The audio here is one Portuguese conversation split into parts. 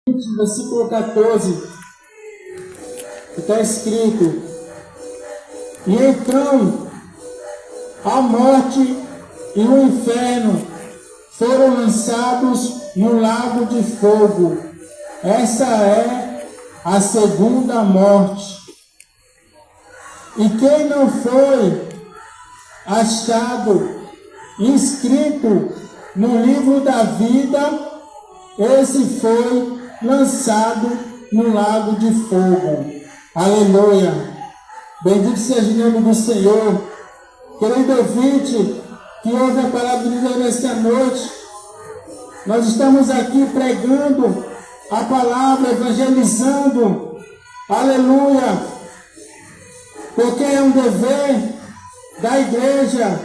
versículo 14, está escrito: e então a morte e o inferno foram lançados no lago de fogo. Essa é a segunda morte. E quem não foi achado inscrito no livro da vida, esse foi lançado no lago de fogo. Aleluia! Bendito seja o nome do Senhor. Querido ouvinte, que ouve a palavra de Deus nesta noite, nós estamos aqui pregando a palavra, evangelizando. Aleluia! Porque é um dever da igreja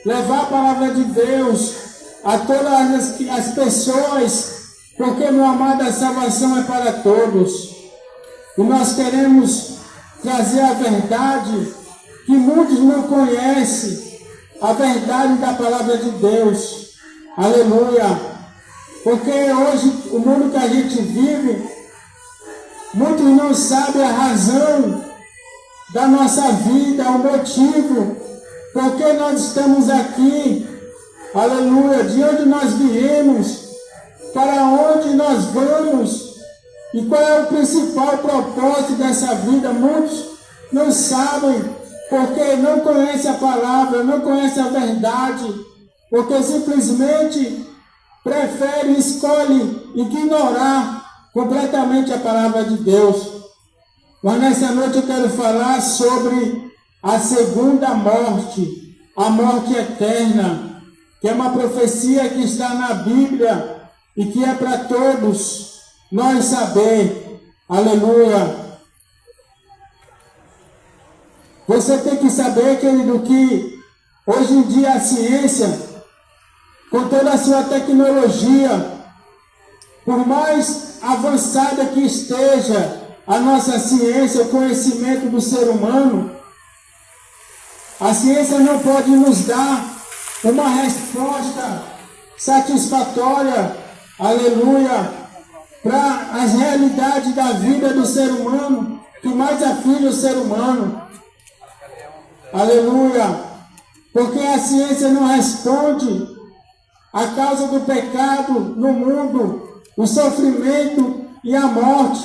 levar a palavra de Deus a todas as pessoas, porque, meu amado, a salvação é para todos. E nós queremos trazer a verdade que muitos não conhecem, a verdade da palavra de Deus. Aleluia! Porque hoje, o mundo que a gente vive, muitos não sabem a razão da nossa vida, o motivo, porque nós estamos aqui. Aleluia! De onde nós viemos, para onde nós vamos, e qual é o principal propósito dessa vida. Muitos não sabem, porque não conhecem a palavra, não conhecem a verdade, porque simplesmente preferem, escolhem ignorar completamente a palavra de Deus. Mas nessa noite eu quero falar sobre a segunda morte, a morte eterna, que é uma profecia que está na Bíblia e que é para todos nós saber. Aleluia! Você tem que saber, querido, que hoje em dia a ciência, com toda a sua tecnologia, por mais avançada que esteja a nossa ciência, o conhecimento do ser humano, a ciência não pode nos dar uma resposta satisfatória, aleluia, para as realidades da vida do ser humano, que mais aflige o ser humano. Aleluia! Porque a ciência não responde a causa do pecado no mundo, o sofrimento e a morte.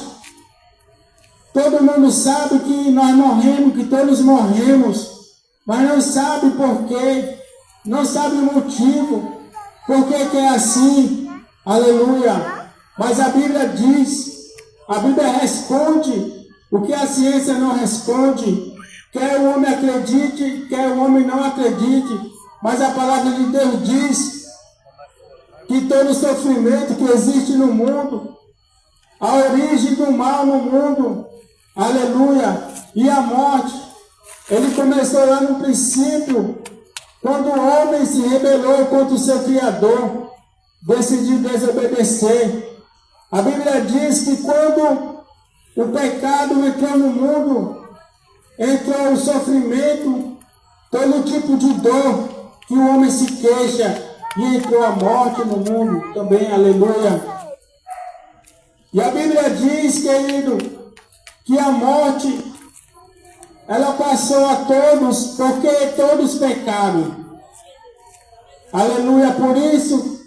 Todo mundo sabe que nós morremos, que todos morremos, mas não sabe por quê, não sabe o motivo, por que é assim. Aleluia! Mas a Bíblia diz, a Bíblia responde o que a ciência não responde. Quer o homem acredite, quer o homem não acredite, mas a palavra de Deus diz que todo sofrimento que existe no mundo, a origem do mal no mundo, aleluia, e a morte, ele começou lá no princípio, quando o homem se rebelou contra o seu Criador, decidiu desobedecer. A Bíblia diz que quando o pecado entrou no mundo, entrou o sofrimento, todo tipo de dor que o homem se queixa, e entrou a morte no mundo também, aleluia. E a Bíblia diz, querido, que a morte, ela passou a todos, porque todos pecaram. Aleluia, por isso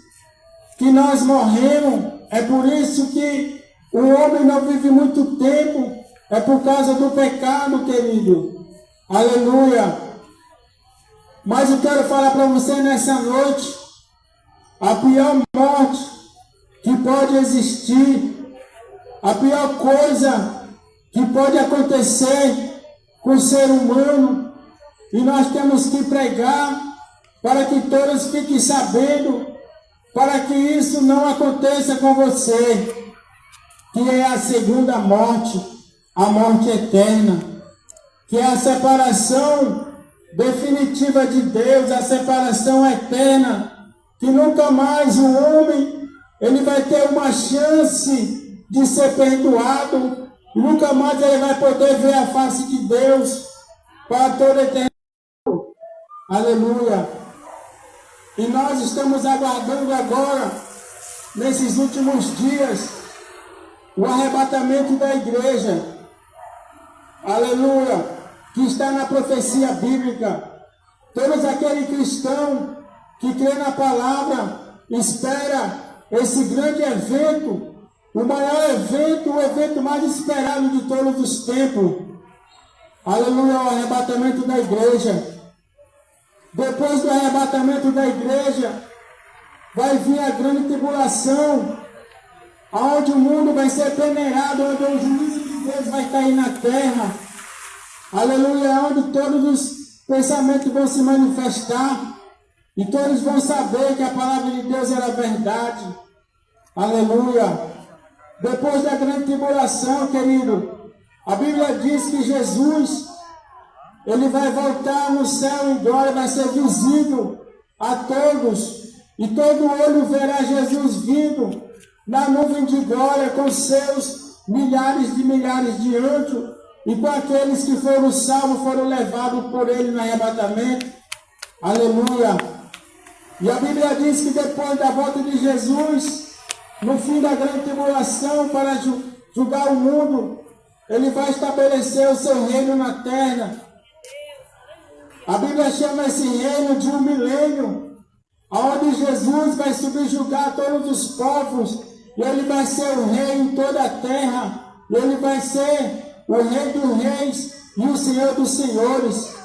que nós morremos, é por isso que o homem não vive muito tempo, é por causa do pecado, querido. Aleluia. Mas eu quero falar para você nessa noite, a pior morte que pode existir, a pior coisa que pode acontecer com o ser humano, e nós temos que pregar para que todos fiquem sabendo, para que isso não aconteça com você, que é a segunda morte, a morte eterna, que é a separação definitiva de Deus, a separação eterna, que nunca mais o homem ele vai ter uma chance de ser perdoado, e nunca mais ele vai poder ver a face de Deus para toda a eternidade. Aleluia! E nós estamos aguardando agora, nesses últimos dias, o arrebatamento da igreja, aleluia, que está na profecia bíblica. Todos aquele cristão que crê na palavra, espera esse grande evento, o maior evento, o evento mais esperado de todos os tempos. Aleluia, o arrebatamento da igreja. Depois do arrebatamento da igreja, vai vir a grande tribulação, onde o mundo vai ser peneirado, onde o juízo de Deus vai cair na terra. Aleluia, onde todos os pensamentos vão se manifestar e todos vão saber que a palavra de Deus era verdade. Aleluia. Depois da grande tribulação, querido, a Bíblia diz que Jesus, ele vai voltar no céu em glória, vai ser visível a todos, e todo olho verá Jesus vindo na nuvem de glória com seus milhares de anjos, e com aqueles que foram salvos, foram levados por ele no arrebatamento. Aleluia. E a Bíblia diz que depois da volta de Jesus, no fim da grande tribulação, para julgar o mundo, ele vai estabelecer o seu reino na terra. A Bíblia chama esse reino de um milênio, onde Jesus vai subjugar todos os povos, e ele vai ser o rei em toda a terra, e ele vai ser o rei dos reis e o senhor dos senhores.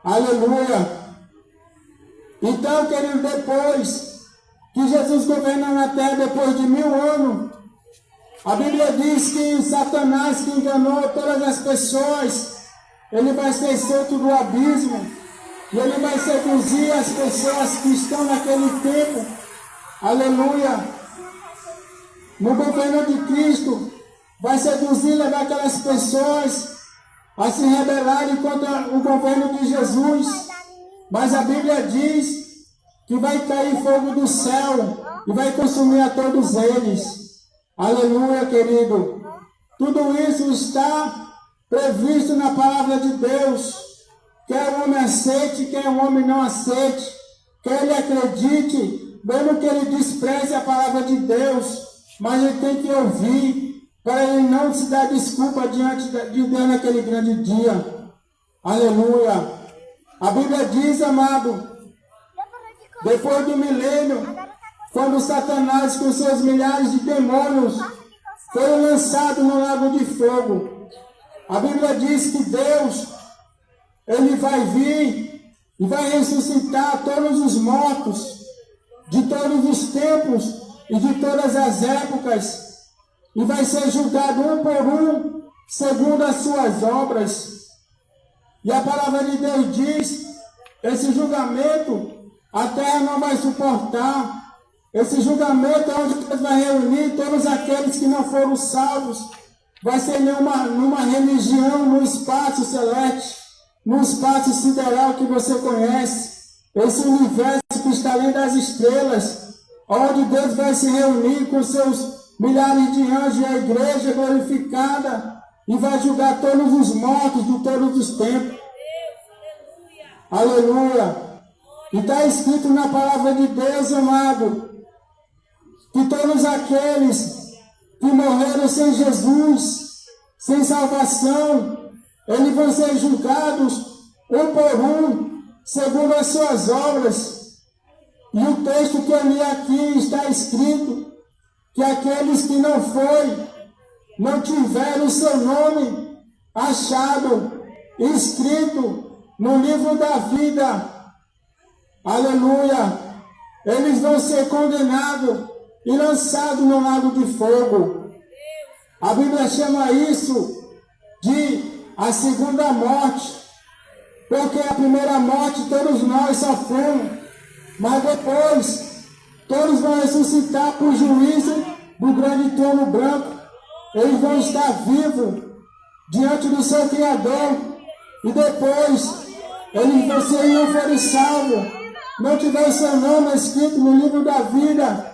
Aleluia. Então, querido, depois que Jesus governa na terra, depois de 1000 anos, a Bíblia diz que o Satanás, que enganou todas as pessoas, ele vai ser solto do abismo, e ele vai seduzir as pessoas que estão naquele tempo. Aleluia. No governo de Cristo, vai seduzir e levar aquelas pessoas a se rebelarem contra o governo de Jesus. Mas a Bíblia diz que vai cair fogo do céu e vai consumir a todos eles. Aleluia, querido. Tudo isso está previsto na palavra de Deus. Quer o homem aceite, quer o homem não aceite, quer ele acredite, mesmo que ele despreze a palavra de Deus, mas ele tem que ouvir, para ele não se dar desculpa diante de Deus naquele grande dia. Aleluia. A Bíblia diz, amado, depois do milênio, quando Satanás com seus milhares de demônios foi lançado no lago de fogo, a Bíblia diz que Deus, ele vai vir e vai ressuscitar todos os mortos de todos os tempos e de todas as épocas, e vai ser julgado um por um, segundo as suas obras. E a palavra de Deus diz, esse julgamento a terra não vai suportar. Esse julgamento é onde Deus vai reunir todos aqueles que não foram salvos. Vai ser numa religião, no espaço celeste, no espaço sideral que você conhece. Esse universo que está além das estrelas, onde Deus vai se reunir com seus milhares de anjos e a igreja glorificada, e vai julgar todos os mortos de todos os tempos. Aleluia. E está escrito na palavra de Deus, amado, que todos aqueles que morreram sem Jesus, sem salvação, eles vão ser julgados um por um, segundo as suas obras. E o texto que eu li aqui está escrito que aqueles que não tiveram o seu nome achado, escrito no livro da vida, aleluia, eles vão ser condenados e lançados no lago de fogo. A Bíblia chama isso de a segunda morte, porque a primeira morte todos nós sofremos, mas depois todos vão ressuscitar para o juízo do grande trono branco. Eles vão estar vivos diante do seu Criador. E depois, você não for salvo, não tiver o seu nome escrito no livro da vida,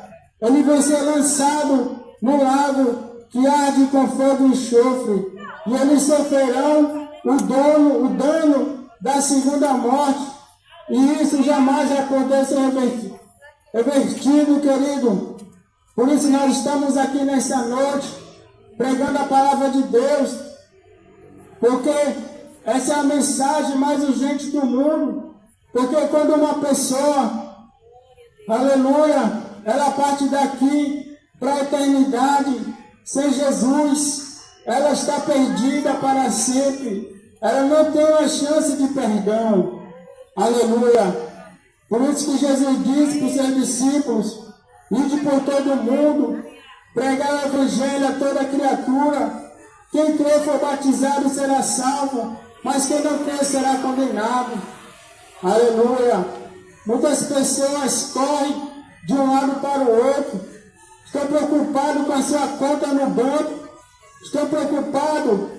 ele vai ser lançado no lago que arde com fogo e enxofre. E eles sofrerão o dano da segunda morte. E isso jamais vai poder ser revertido, querido. Por isso nós estamos aqui nessa noite, pregando a palavra de Deus, porque essa é a mensagem mais urgente do mundo. Porque quando uma pessoa, aleluia, ela parte daqui para a eternidade sem Jesus, ela está perdida para sempre. Ela não tem uma chance de perdão. Aleluia. Por isso que Jesus disse para os seus discípulos: ide por todo o mundo, pregar o evangelho a toda criatura. Quem crê for batizado será salvo, mas quem não crê será condenado. Aleluia. Muitas pessoas correm de um lado para o outro, estão preocupados com a sua conta no banco, estão preocupados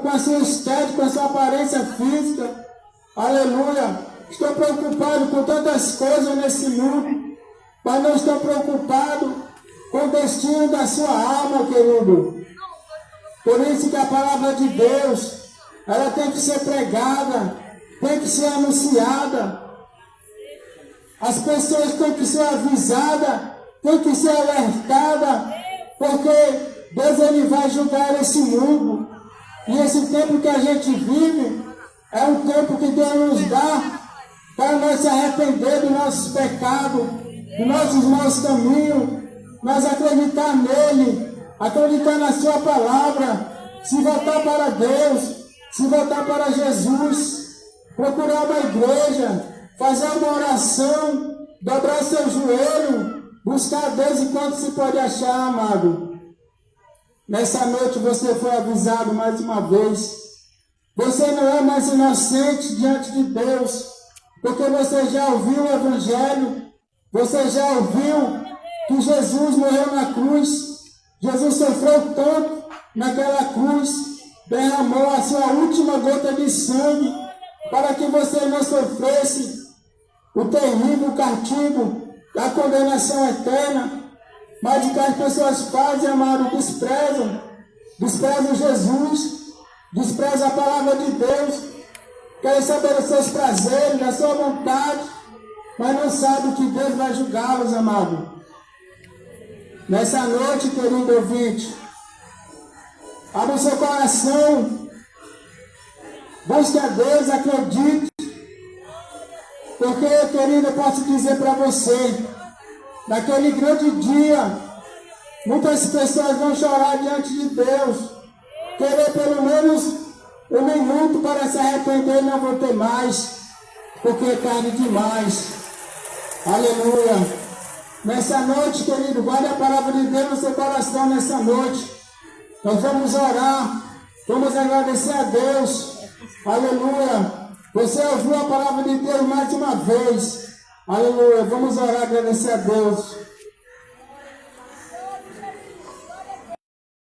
com a sua estética, com a sua aparência física. Aleluia. Estão preocupados com tantas coisas nesse mundo, mas não estão preocupados com o destino da sua alma, querido. Por isso que a palavra de Deus, ela tem que ser pregada, tem que ser anunciada. As pessoas têm que ser avisadas, têm que ser alertadas, porque Deus ele vai julgar esse mundo. E esse tempo que a gente vive é um tempo que Deus nos dá para nós se arrepender dos nossos pecados, dos nossos maus caminhos, nós acreditar nele, acreditar na sua palavra, se voltar para Deus, se voltar para Jesus, procurar uma igreja, fazer uma oração, dobrar seu joelho, buscar a Deus enquanto se pode achar, amado. Nessa noite você foi avisado mais uma vez. Você não é mais inocente diante de Deus, porque você já ouviu o Evangelho, você já ouviu que Jesus morreu na cruz, Jesus sofreu tanto naquela cruz, derramou a sua última gota de sangue, para que você não sofresse o terrível castigo da condenação eterna. Mas o que as pessoas fazem, amado, desprezam Jesus, desprezam a palavra de Deus, querem saber dos seus prazeres, da sua vontade, mas não sabem que Deus vai julgá-los, amado. Nessa noite, querido ouvinte, abra o seu coração, busque a Deus, acredite, porque, querido, eu posso dizer para você, naquele grande dia, muitas pessoas vão chorar diante de Deus, querer pelo menos um minuto para se arrepender e não vão ter mais, porque é tarde demais. Aleluia. Nessa noite, querido, guarde a palavra de Deus no seu coração nessa noite. Nós vamos orar, vamos agradecer a Deus. Aleluia. Você ouviu a palavra de Deus mais uma vez. Aleluia. Vamos orar, agradecer a Deus.